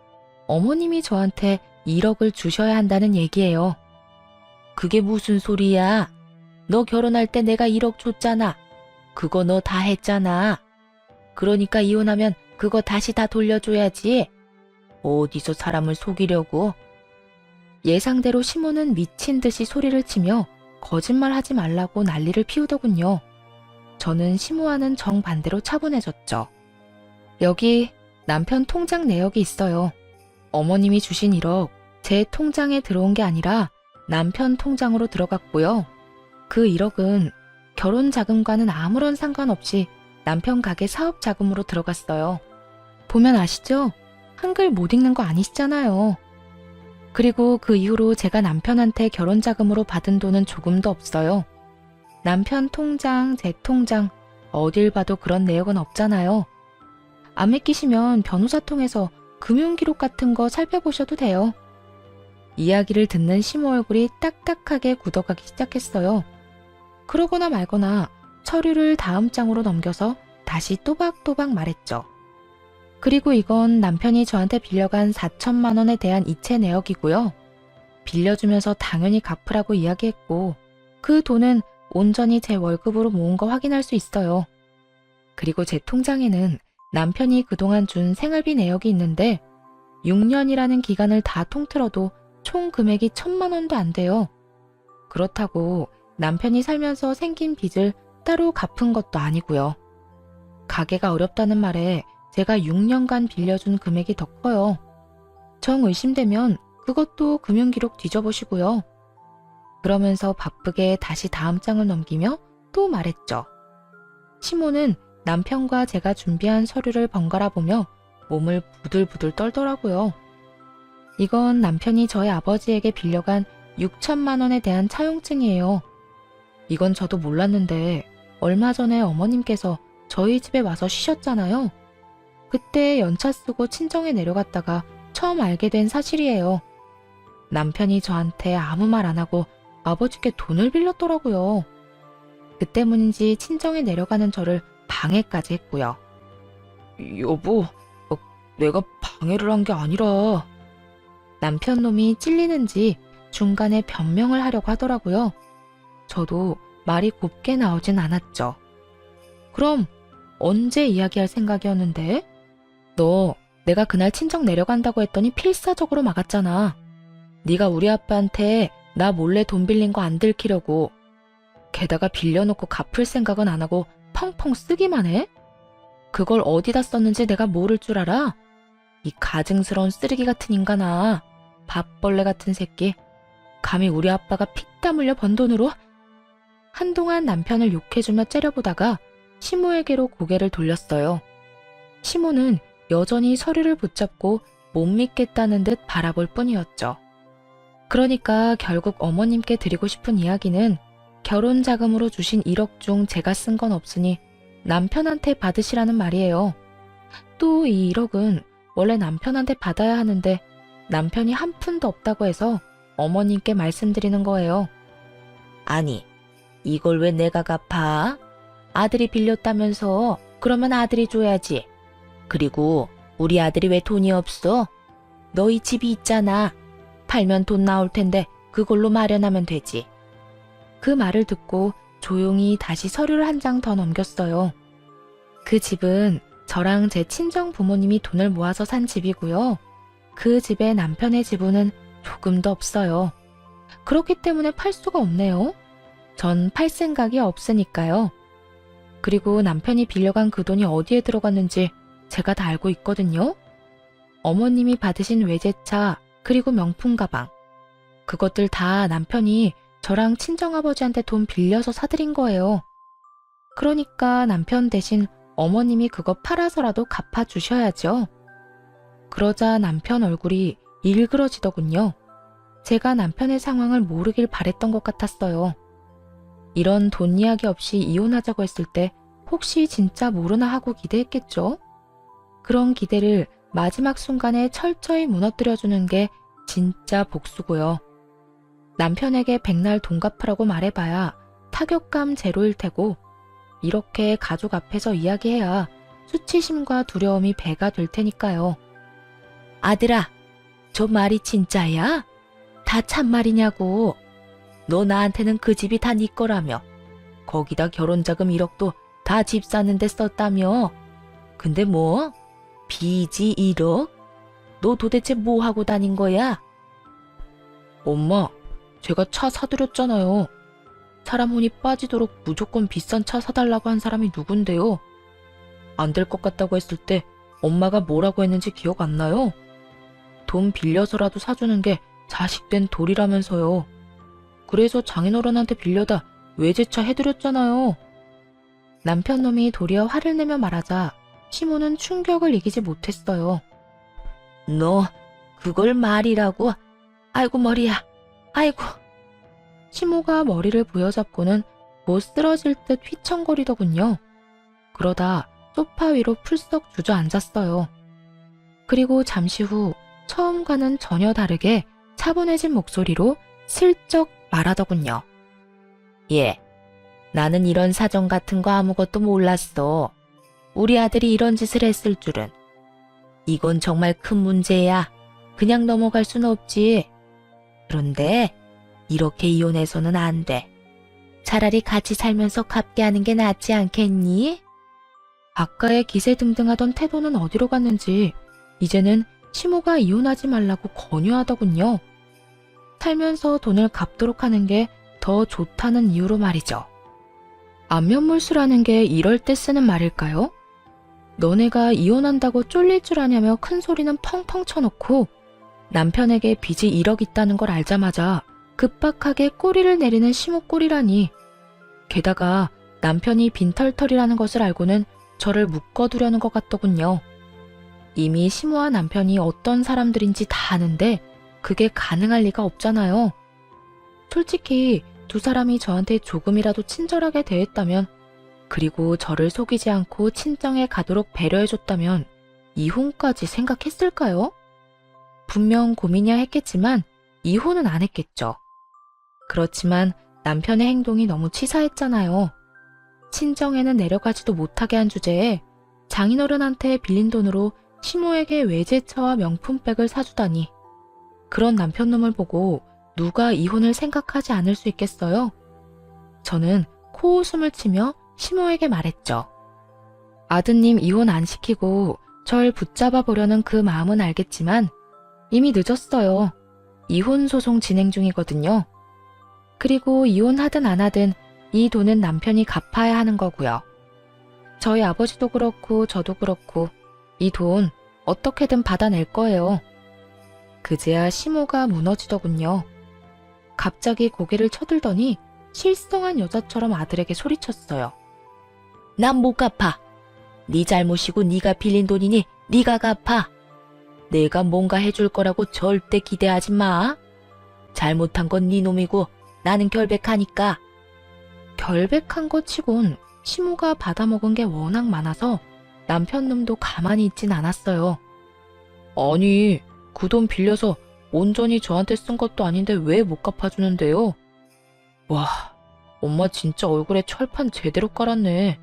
어머님이 저한테 1억을 주셔야 한다는 얘기예요. 그게 무슨 소리야? 너 결혼할 때 내가 1억 줬잖아. 그거 너 다 했잖아. 그러니까 이혼하면 그거 다시 다 돌려줘야지. 어디서 사람을 속이려고? 예상대로 시모는 미친 듯이 소리를 치며 거짓말하지 말라고 난리를 피우더군요. 저는 시모와는 정반대로 차분해졌죠. 여기 남편 통장 내역이 있어요. 어머님이 주신 1억 제 통장에 들어온 게 아니라 남편 통장으로 들어갔고요. 그 1억은 결혼 자금과는 아무런 상관없이 남편 가게 사업 자금으로 들어갔어요. 보면 아시죠? 한글 못 읽는 거 아니시잖아요. 그리고 그 이후로 제가 남편한테 결혼 자금으로 받은 돈은 조금도 없어요. 남편 통장, 제 통장, 어딜 봐도 그런 내역은 없잖아요. 안 믿기시면 변호사 통해서 금융기록 같은 거 살펴보셔도 돼요. 이야기를 듣는 시모 얼굴이 딱딱하게 굳어가기 시작했어요. 그러거나 말거나 서류를 다음 장으로 넘겨서 다시 또박또박 말했죠. 그리고 이건 남편이 저한테 빌려간 4천만 원에 대한 이체 내역이고요. 빌려주면서 당연히 갚으라고 이야기했고 그 돈은 온전히 제 월급으로 모은 거 확인할 수 있어요. 그리고 제 통장에는 남편이 그동안 준 생활비 내역이 있는데 6년이라는 기간을 다 통틀어도 총 금액이 1,000만 원도 안 돼요. 그렇다고 남편이 살면서 생긴 빚을 따로 갚은 것도 아니고요. 가게가 어렵다는 말에 제가 6년간 빌려준 금액이 더 커요. 정 의심되면 그것도 금융기록 뒤져보시고요. 그러면서 바쁘게 다시 다음 장을 넘기며 또 말했죠. 시모는 남편과 제가 준비한 서류를 번갈아 보며 몸을 부들부들 떨더라고요. 이건 남편이 저희 아버지에게 빌려간 6천만 원에 대한 차용증이에요. 이건 저도 몰랐는데 얼마 전에 어머님께서 저희 집에 와서 쉬셨잖아요. 그때 연차 쓰고 친정에 내려갔다가 처음 알게 된 사실이에요. 남편이 저한테 아무 말 안 하고 아버지께 돈을 빌렸더라고요. 그 때문인지 친정에 내려가는 저를 방해까지 했고요. 여보, 내가 방해를 한 게 아니라. 남편 놈이 찔리는지 중간에 변명을 하려고 하더라고요. 저도 말이 곱게 나오진 않았죠. 그럼 언제 이야기할 생각이었는데? 너 내가 그날 친정 내려간다고 했더니 필사적으로 막았잖아. 네가 우리 아빠한테 나 몰래 돈 빌린 거 안 들키려고. 게다가 빌려놓고 갚을 생각은 안 하고 펑펑 쓰기만 해? 그걸 어디다 썼는지 내가 모를 줄 알아? 이 가증스러운 쓰레기 같은 인간아. 밥벌레 같은 새끼. 감히 우리 아빠가 피땀 흘려 번 돈으로? 한동안 남편을 욕해주며 째려보다가 시모에게로 고개를 돌렸어요. 시모는 여전히 서류를 붙잡고 못 믿겠다는 듯 바라볼 뿐이었죠. 그러니까 결국 어머님께 드리고 싶은 이야기는 결혼 자금으로 주신 1억 중 제가 쓴 건 없으니 남편한테 받으시라는 말이에요. 또 이 1억은 원래 남편한테 받아야 하는데 남편이 한 푼도 없다고 해서 어머님께 말씀드리는 거예요. 아니, 이걸 왜 내가 갚아? 아들이 빌렸다면서. 그러면 아들이 줘야지. 그리고 우리 아들이 왜 돈이 없어? 너희 집이 있잖아. 팔면 돈 나올 텐데 그걸로 마련하면 되지. 그 말을 듣고 조용히 다시 서류를 한 장 더 넘겼어요. 그 집은 저랑 제 친정 부모님이 돈을 모아서 산 집이고요. 그 집에 남편의 지분은 조금도 없어요. 그렇기 때문에 팔 수가 없네요. 전 팔 생각이 없으니까요. 그리고 남편이 빌려간 그 돈이 어디에 들어갔는지 제가 다 알고 있거든요. 어머님이 받으신 외제차 그리고 명품 가방. 그것들 다 남편이 저랑 친정아버지한테 돈 빌려서 사드린 거예요. 그러니까 남편 대신 어머님이 그거 팔아서라도 갚아주셔야죠. 그러자 남편 얼굴이 일그러지더군요. 제가 남편의 상황을 모르길 바랬던 것 같았어요. 이런 돈 이야기 없이 이혼하자고 했을 때 혹시 진짜 모르나 하고 기대했겠죠? 그런 기대를 마지막 순간에 철저히 무너뜨려주는 게 진짜 복수고요. 남편에게 백날 돈 갚으라고 말해봐야 타격감 제로일 테고 이렇게 가족 앞에서 이야기해야 수치심과 두려움이 배가 될 테니까요. 아들아, 저 말이 진짜야? 다 참말이냐고. 너 나한테는 그 집이 다 네 거라며. 거기다 결혼자금 1억도 다 집 사는데 썼다며. 근데 뭐? 빚이 1억? 너 도대체 뭐 하고 다닌 거야? 엄마, 제가 차 사드렸잖아요. 사람 혼이 빠지도록 무조건 비싼 차 사달라고 한 사람이 누군데요? 안 될 것 같다고 했을 때 엄마가 뭐라고 했는지 기억 안 나요? 돈 빌려서라도 사주는 게 자식된 도리라면서요. 그래서 장인어른한테 빌려다 외제차 해드렸잖아요. 남편 놈이 도리어 화를 내며 말하자 시모는 충격을 이기지 못했어요. 너 그걸 말이라고? 아이고 머리야. 아이고. 시모가 머리를 부여잡고는 곧 쓰러질 듯 휘청거리더군요. 그러다 소파 위로 풀썩 주저앉았어요. 그리고 잠시 후 처음과는 전혀 다르게 차분해진 목소리로 슬쩍 말하더군요. 예, 나는 이런 사정 같은 거 아무것도 몰랐어. 우리 아들이 이런 짓을 했을 줄은. 이건 정말 큰 문제야. 그냥 넘어갈 순 없지. 그런데 이렇게 이혼해서는 안 돼. 차라리 같이 살면서 갚게 하는 게 낫지 않겠니? 아까의 기세등등하던 태도는 어디로 갔는지 이제는 시모가 이혼하지 말라고 권유하더군요. 살면서 돈을 갚도록 하는 게 더 좋다는 이유로 말이죠. 안면물수라는 게 이럴 때 쓰는 말일까요? 너네가 이혼한다고 쫄릴 줄 아냐며 큰 소리는 펑펑 쳐놓고 남편에게 빚이 1억 있다는 걸 알자마자 급박하게 꼬리를 내리는 시모 꼴이라니. 게다가 남편이 빈털털이라는 것을 알고는 저를 묶어두려는 것 같더군요. 이미 시모와 남편이 어떤 사람들인지 다 아는데 그게 가능할 리가 없잖아요. 솔직히 두 사람이 저한테 조금이라도 친절하게 대했다면, 그리고 저를 속이지 않고 친정에 가도록 배려해줬다면 이혼까지 생각했을까요? 분명 고민이야 했겠지만 이혼은 안 했겠죠. 그렇지만 남편의 행동이 너무 치사했잖아요. 친정에는 내려가지도 못하게 한 주제에 장인어른한테 빌린 돈으로 시모에게 외제차와 명품백을 사주다니. 그런 남편놈을 보고 누가 이혼을 생각하지 않을 수 있겠어요? 저는 코웃음을 치며 시모에게 말했죠. 아드님 이혼 안 시키고 절 붙잡아 보려는 그 마음은 알겠지만 이미 늦었어요. 이혼 소송 진행 중이거든요. 그리고 이혼하든 안 하든 이 돈은 남편이 갚아야 하는 거고요. 저희 아버지도 그렇고 저도 그렇고 이 돈 어떻게든 받아낼 거예요. 그제야 시모가 무너지더군요. 갑자기 고개를 쳐들더니 실성한 여자처럼 아들에게 소리쳤어요. 난 못 갚아. 네 잘못이고 네가 빌린 돈이니 네가 갚아. 내가 뭔가 해줄 거라고 절대 기대하지 마. 잘못한 건 네 놈이고 나는 결백하니까. 결백한 것 치곤 시모가 받아먹은 게 워낙 많아서 남편 놈도 가만히 있진 않았어요. 아니, 그 돈 빌려서 온전히 저한테 쓴 것도 아닌데 왜 못 갚아주는데요? 와, 엄마 진짜 얼굴에 철판 제대로 깔았네.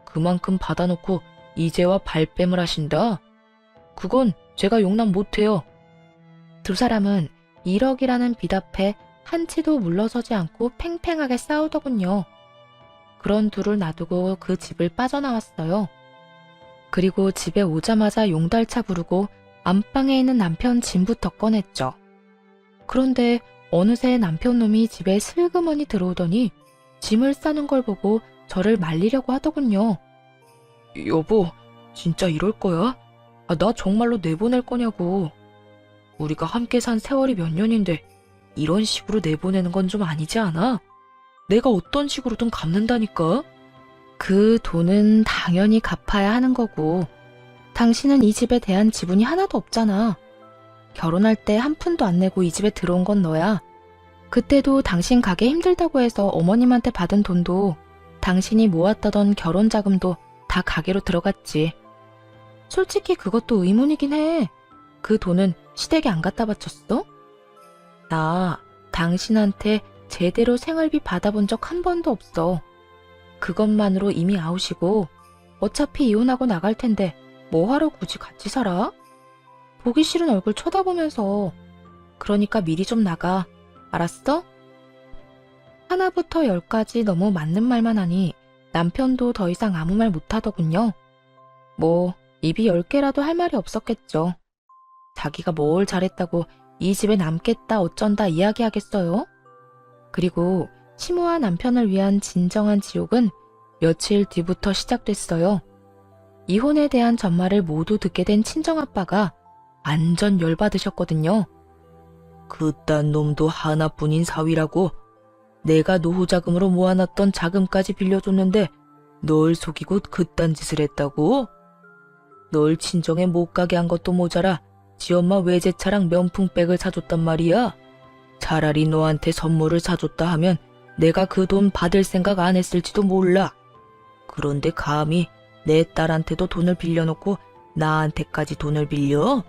그만큼 받아놓고 이제와 발뺌을 하신다? 그건 제가 용납 못해요. 두 사람은 1억이라는 빚 앞에 한치도 물러서지 않고 팽팽하게 싸우더군요. 그런 둘을 놔두고 그 집을 빠져나왔어요. 그리고 집에 오자마자 용달차 부르고 안방에 있는 남편 짐부터 꺼냈죠. 그런데 어느새 남편놈이 집에 슬그머니 들어오더니 짐을 싸는 걸 보고 저를 말리려고 하더군요. 여보, 진짜 이럴 거야? 나 정말로 내보낼 거냐고. 우리가 함께 산 세월이 몇 년인데 이런 식으로 내보내는 건 좀 아니지 않아? 내가 어떤 식으로든 갚는다니까? 그 돈은 당연히 갚아야 하는 거고 당신은 이 집에 대한 지분이 하나도 없잖아. 결혼할 때 한 푼도 안 내고 이 집에 들어온 건 너야. 그때도 당신 가게 힘들다고 해서 어머님한테 받은 돈도 당신이 모았다던 결혼 자금도 다 가게로 들어갔지. 솔직히 그것도 의문이긴 해. 그 돈은 시댁에 안 갖다 바쳤어? 나 당신한테 제대로 생활비 받아본 적 한 번도 없어. 그것만으로 이미 아웃이고 어차피 이혼하고 나갈 텐데 뭐하러 굳이 같이 살아? 보기 싫은 얼굴 쳐다보면서. 그러니까 미리 좀 나가. 알았어? 하나부터 10까지 너무 맞는 말만 하니 남편도 더 이상 아무 말 못하더군요. 뭐 입이 10개라도 할 말이 없었겠죠. 자기가 뭘 잘했다고 이 집에 남겠다 어쩐다 이야기하겠어요? 그리고 시모와 남편을 위한 진정한 지옥은 며칠 뒤부터 시작됐어요. 이혼에 대한 전말을 모두 듣게 된 친정아빠가 완전 열받으셨거든요. 그딴 놈도 하나뿐인 사위라고. 내가 노후자금으로 모아놨던 자금까지 빌려줬는데 널 속이고 그딴 짓을 했다고? 널 친정에 못 가게 한 것도 모자라 지엄마 외제차랑 명품백을 사줬단 말이야. 차라리 너한테 선물을 사줬다 하면 내가 그 돈 받을 생각 안 했을지도 몰라. 그런데 감히 내 딸한테도 돈을 빌려놓고 나한테까지 돈을 빌려?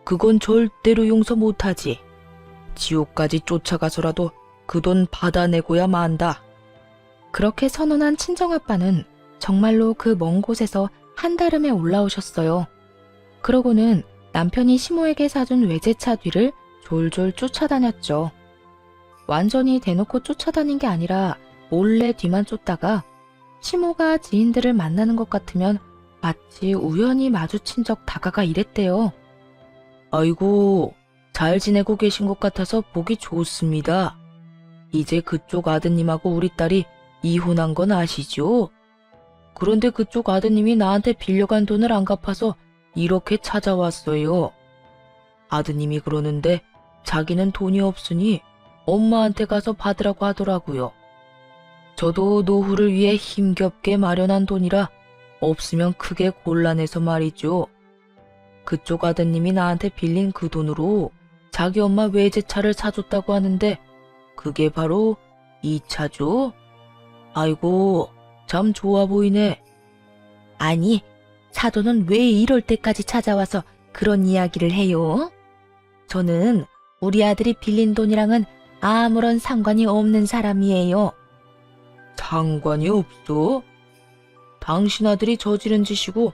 그건 절대로 용서 못하지. 지옥까지 쫓아가서라도 그 돈 받아내고야 만다. 그렇게 선언한 친정아빠는 정말로 그 먼 곳에서 한달음에 올라오셨어요. 그러고는 남편이 시모에게 사준 외제차 뒤를 졸졸 쫓아다녔죠. 완전히 대놓고 쫓아다닌 게 아니라 몰래 뒤만 쫓다가 시모가 지인들을 만나는 것 같으면 마치 우연히 마주친 적 다가가 이랬대요. 아이고, 잘 지내고 계신 것 같아서 보기 좋습니다. 이제 그쪽 아드님하고 우리 딸이 이혼한 건 아시죠? 그런데 그쪽 아드님이 나한테 빌려간 돈을 안 갚아서 이렇게 찾아왔어요. 아드님이 그러는데 자기는 돈이 없으니 엄마한테 가서 받으라고 하더라고요. 저도 노후를 위해 힘겹게 마련한 돈이라 없으면 크게 곤란해서 말이죠. 그쪽 아드님이 나한테 빌린 그 돈으로 자기 엄마 외제차를 사줬다고 하는데 그게 바로 2차죠? 아이고, 참 좋아 보이네. 아니, 사돈은 왜 이럴 때까지 찾아와서 그런 이야기를 해요? 저는 우리 아들이 빌린 돈이랑은 아무런 상관이 없는 사람이에요. 상관이 없어? 당신 아들이 저지른 짓이고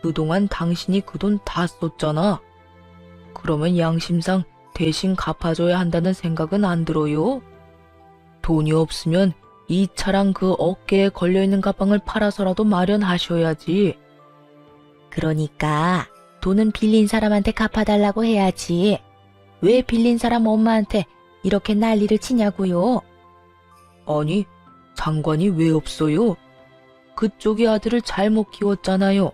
그동안 당신이 그 돈 다 썼잖아. 그러면 양심상 대신 갚아줘야 한다는 생각은 안 들어요? 돈이 없으면 이 차랑 그 어깨에 걸려있는 가방을 팔아서라도 마련하셔야지. 그러니까 돈은 빌린 사람한테 갚아달라고 해야지. 왜 빌린 사람 엄마한테 이렇게 난리를 치냐고요? 아니, 상관이 왜 없어요? 그쪽이 아들을 잘못 키웠잖아요.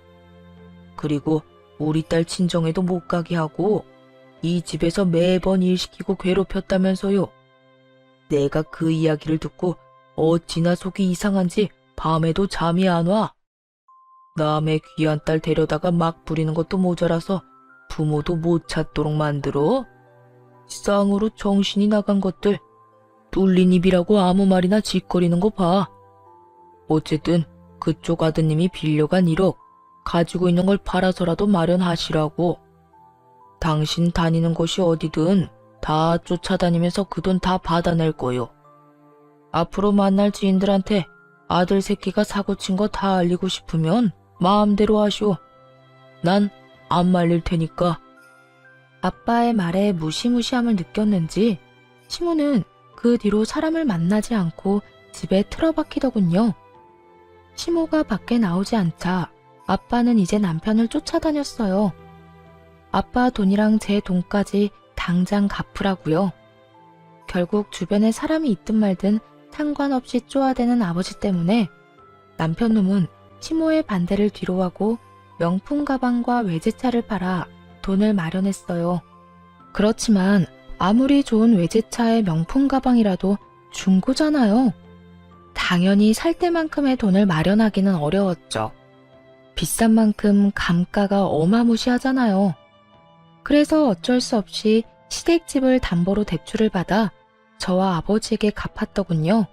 그리고 우리 딸 친정에도 못 가게 하고 이 집에서 매번 일 시키고 괴롭혔다면서요. 내가 그 이야기를 듣고 어찌나 속이 이상한지 밤에도 잠이 안 와. 남의 귀한 딸 데려다가 막 부리는 것도 모자라서 부모도 못 찾도록 만들어. 쌍으로 정신이 나간 것들. 뚫린 입이라고 아무 말이나 짓거리는 거 봐. 어쨌든 그쪽 아드님이 빌려간 1억 가지고 있는 걸 팔아서라도 마련하시라고. 당신 다니는 곳이 어디든 다 쫓아다니면서 그 돈 다 받아낼 거요. 앞으로 만날 지인들한테 아들 새끼가 사고친 거 다 알리고 싶으면 마음대로 하시오. 난 안 말릴 테니까. 아빠의 말에 무시무시함을 느꼈는지 시모는 그 뒤로 사람을 만나지 않고 집에 틀어박히더군요. 시모가 밖에 나오지 않자 아빠는 이제 남편을 쫓아다녔어요. 아빠 돈이랑 제 돈까지 당장 갚으라고요. 결국 주변에 사람이 있든 말든 상관없이 쪼아대는 아버지 때문에 남편 놈은 시모의 반대를 뒤로하고 명품 가방과 외제차를 팔아 돈을 마련했어요. 그렇지만 아무리 좋은 외제차의 명품 가방이라도 중고잖아요. 당연히 살 때만큼의 돈을 마련하기는 어려웠죠. 비싼 만큼 감가가 어마무시하잖아요. 그래서 어쩔 수 없이 시댁집을 담보로 대출을 받아 저와 아버지에게 갚았더군요.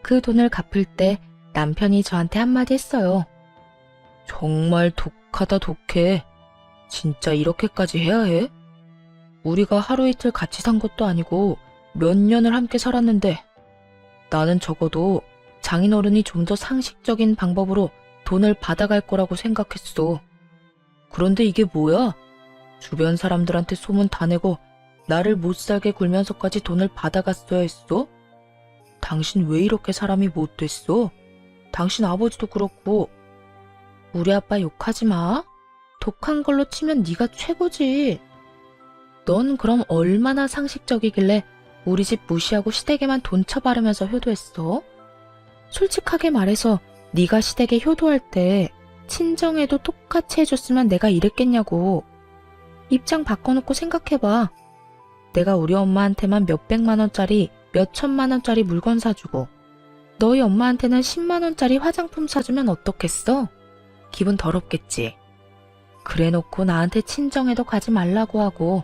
그 돈을 갚을 때 남편이 저한테 한마디 했어요. 정말 독하다 독해. 진짜 이렇게까지 해야 해? 우리가 하루 이틀 같이 산 것도 아니고 몇 년을 함께 살았는데 나는 적어도 장인어른이 좀 더 상식적인 방법으로 돈을 받아갈 거라고 생각했어. 그런데 이게 뭐야? 주변 사람들한테 소문 다 내고 나를 못 살게 굴면서까지 돈을 받아갔어야 했어? 당신 왜 이렇게 사람이 못 됐어? 당신 아버지도 그렇고. 우리 아빠 욕하지 마. 독한 걸로 치면 네가 최고지. 넌 그럼 얼마나 상식적이길래 우리 집 무시하고 시댁에만 돈 쳐바르면서 효도했어? 솔직하게 말해서 네가 시댁에 효도할 때 친정에도 똑같이 해줬으면 내가 이랬겠냐고. 입장 바꿔놓고 생각해봐. 내가 우리 엄마한테만 몇백만 원짜리, 몇천만 원짜리 물건 사주고 너희 엄마한테는 10만 원짜리 화장품 사주면 어떻겠어? 기분 더럽겠지. 그래놓고 나한테 친정에도 가지 말라고 하고.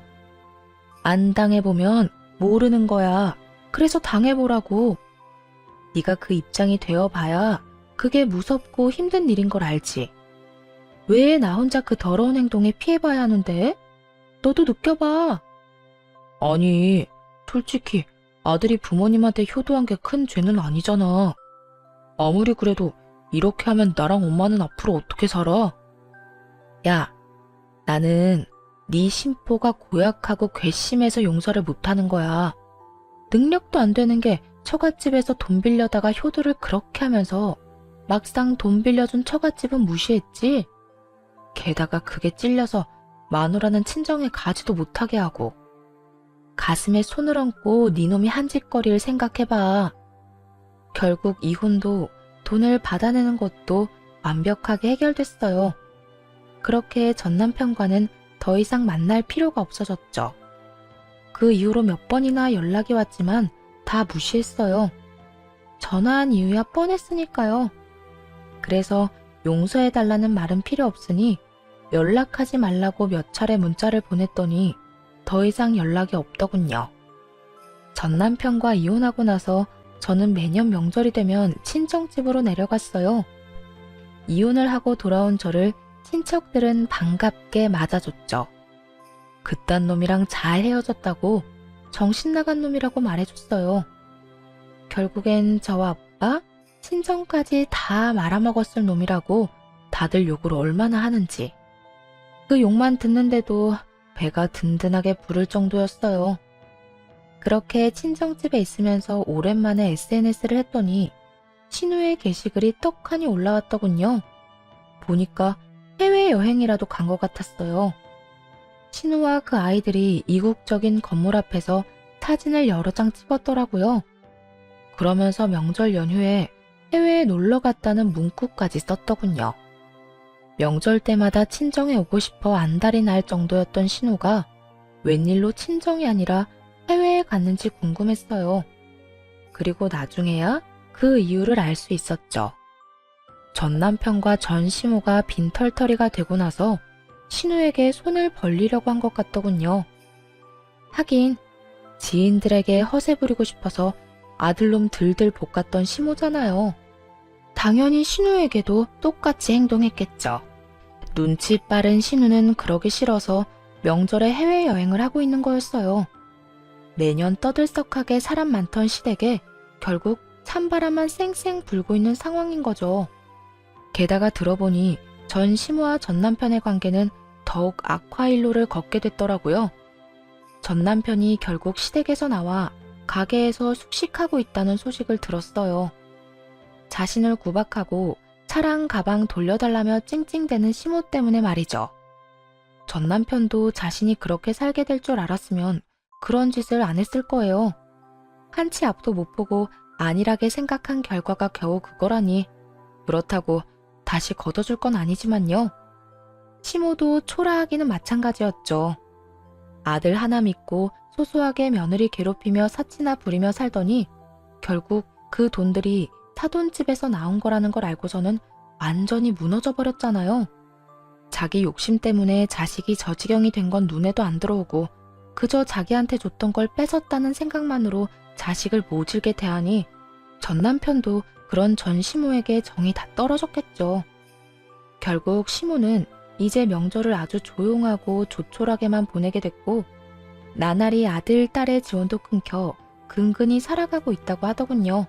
안 당해보면 모르는 거야. 그래서 당해보라고. 네가 그 입장이 되어봐야 그게 무섭고 힘든 일인 걸 알지. 왜 나 혼자 그 더러운 행동에 피해봐야 하는데? 너도 느껴봐. 아니, 솔직히 아들이 부모님한테 효도한 게 큰 죄는 아니잖아. 아무리 그래도 이렇게 하면 나랑 엄마는 앞으로 어떻게 살아? 야, 나는 네 심보가 고약하고 괘씸해서 용서를 못하는 거야. 능력도 안 되는 게 처갓집에서 돈 빌려다가 효도를 그렇게 하면서 막상 돈 빌려준 처갓집은 무시했지. 게다가 그게 찔려서 마누라는 친정에 가지도 못하게 하고. 가슴에 손을 얹고 네 놈이 한 짓거리를 생각해봐. 결국 이혼도 돈을 받아내는 것도 완벽하게 해결됐어요. 그렇게 전 남편과는 더 이상 만날 필요가 없어졌죠. 그 이후로 몇 번이나 연락이 왔지만 다 무시했어요. 전화한 이유야 뻔했으니까요. 그래서 용서해달라는 말은 필요 없으니 연락하지 말라고 몇 차례 문자를 보냈더니 더 이상 연락이 없더군요. 전 남편과 이혼하고 나서 저는 매년 명절이 되면 친정집으로 내려갔어요. 이혼을 하고 돌아온 저를 친척들은 반갑게 맞아줬죠. 그딴 놈이랑 잘 헤어졌다고 정신 나간 놈이라고 말해줬어요. 결국엔 저와 아빠, 친정까지 다 말아먹었을 놈이라고 다들 욕을 얼마나 하는지. 그 욕만 듣는데도 배가 든든하게 부를 정도였어요. 그렇게 친정집에 있으면서 오랜만에 SNS를 했더니 신우의 게시글이 떡하니 올라왔더군요. 보니까 해외여행이라도 간 것 같았어요. 신우와 그 아이들이 이국적인 건물 앞에서 사진을 여러 장 찍었더라고요. 그러면서 명절 연휴에 해외에 놀러 갔다는 문구까지 썼더군요. 명절 때마다 친정에 오고 싶어 안달이 날 정도였던 신우가 웬일로 친정이 아니라 해외에 갔는지 궁금했어요. 그리고 나중에야 그 이유를 알 수 있었죠. 전 남편과 전 시모가 빈털터리가 되고 나서 신우에게 손을 벌리려고 한 것 같더군요. 하긴 지인들에게 허세 부리고 싶어서 아들놈 들들 볶았던 시모잖아요. 당연히 신우에게도 똑같이 행동했겠죠. 눈치 빠른 신우는 그러기 싫어서 명절에 해외여행을 하고 있는 거였어요. 매년 떠들썩하게 사람 많던 시댁에 결국 찬바람만 쌩쌩 불고 있는 상황인 거죠. 게다가 들어보니 전 시모와 전 남편의 관계는 더욱 악화일로를 걷게 됐더라고요. 전 남편이 결국 시댁에서 나와 가게에서 숙식하고 있다는 소식을 들었어요. 자신을 구박하고 차랑 가방 돌려달라며 찡찡대는 시모 때문에 말이죠. 전 남편도 자신이 그렇게 살게 될 줄 알았으면 그런 짓을 안 했을 거예요. 한치 앞도 못 보고 안일하게 생각한 결과가 겨우 그거라니. 그렇다고 다시 걷어줄 건 아니지만요. 시모도 초라하기는 마찬가지였죠. 아들 하나 믿고 소소하게 며느리 괴롭히며 사치나 부리며 살더니 결국 그 돈들이 사돈집에서 나온 거라는 걸 알고서는 완전히 무너져 버렸잖아요. 자기 욕심 때문에 자식이 저 지경이 된 건 눈에도 안 들어오고 그저 자기한테 줬던 걸 뺏었다는 생각만으로 자식을 모질게 대하니 전 남편도 그런 전 시모에게 정이 다 떨어졌겠죠. 결국 시모는 이제 명절을 아주 조용하고 조촐하게만 보내게 됐고 나날이 아들, 딸의 지원도 끊겨 근근히 살아가고 있다고 하더군요.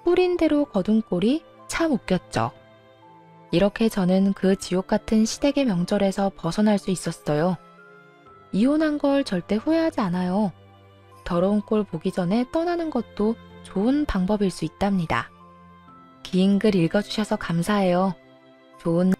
뿌린 대로 거둔 꼴이 참 웃겼죠. 이렇게 저는 그 지옥 같은 시댁의 명절에서 벗어날 수 있었어요. 이혼한 걸 절대 후회하지 않아요. 더러운 꼴 보기 전에 떠나는 것도 좋은 방법일 수 있답니다. 긴 글 읽어주셔서 감사해요. 좋은